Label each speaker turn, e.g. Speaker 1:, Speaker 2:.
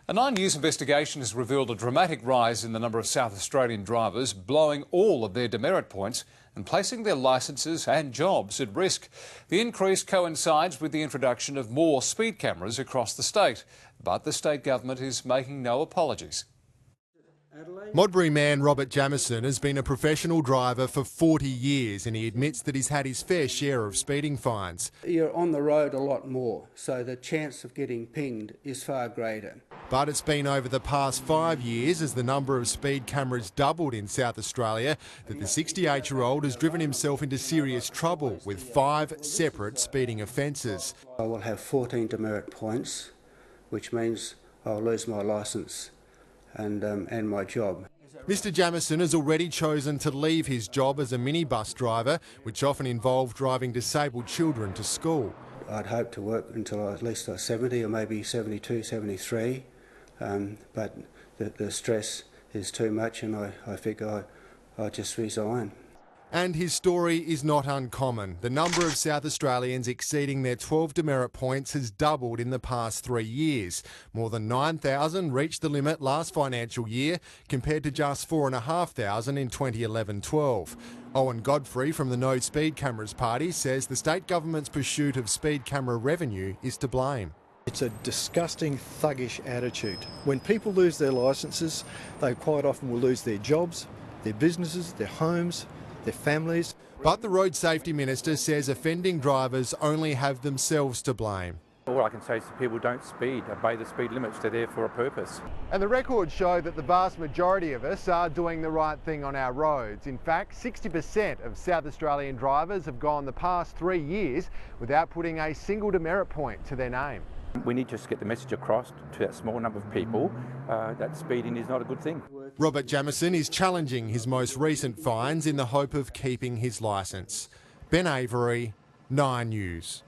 Speaker 1: A 9 News investigation has revealed a dramatic rise in the number of South Australian drivers blowing all of their demerit points and placing their licences and jobs at risk. The increase coincides with the introduction of more speed cameras across the state, but the state government is making no apologies.
Speaker 2: Modbury man Robert Jameson has been a professional driver for 40 years and he admits that he's had his fair share of speeding fines.
Speaker 3: You're on the road a lot more, so the chance of getting pinged is far greater.
Speaker 2: But it's been over the past 5 years, as the number of speed cameras doubled in South Australia, that the 68-year-old has driven himself into serious trouble with 5 separate speeding offences.
Speaker 3: I will have 14 demerit points, which means I'll lose my licence and my job.
Speaker 2: Mr Jameson has already chosen to leave his job as a minibus driver, which often involved driving disabled children to school.
Speaker 3: I'd hope to work until at least 70 or maybe 72, 73, but the stress is too much and I figure I'll just resign.
Speaker 2: And his story is not uncommon. The number of South Australians exceeding their 12 demerit points has doubled in the past 3 years. More than 9,000 reached the limit last financial year, compared to just 4,500 in 2011-12. Owen Godfrey from the No Speed Cameras Party says the state government's pursuit of speed camera revenue is to blame.
Speaker 4: It's a disgusting, thuggish attitude. When people lose their licences, they quite often will lose their jobs, their businesses, their homes, their families.
Speaker 2: But the Road Safety Minister says offending drivers only have themselves to blame.
Speaker 5: All I can say is to people, don't speed, obey the speed limits, they're there for a purpose.
Speaker 2: And the records show that the vast majority of us are doing the right thing on our roads. In fact, 60% of South Australian drivers have gone the past 3 years without putting a single demerit point to their name.
Speaker 5: We need to just get the message across to that small number of people that speeding is not a good thing.
Speaker 2: Robert Jameson is challenging his most recent fines in the hope of keeping his licence. Ben Avery, 9 News.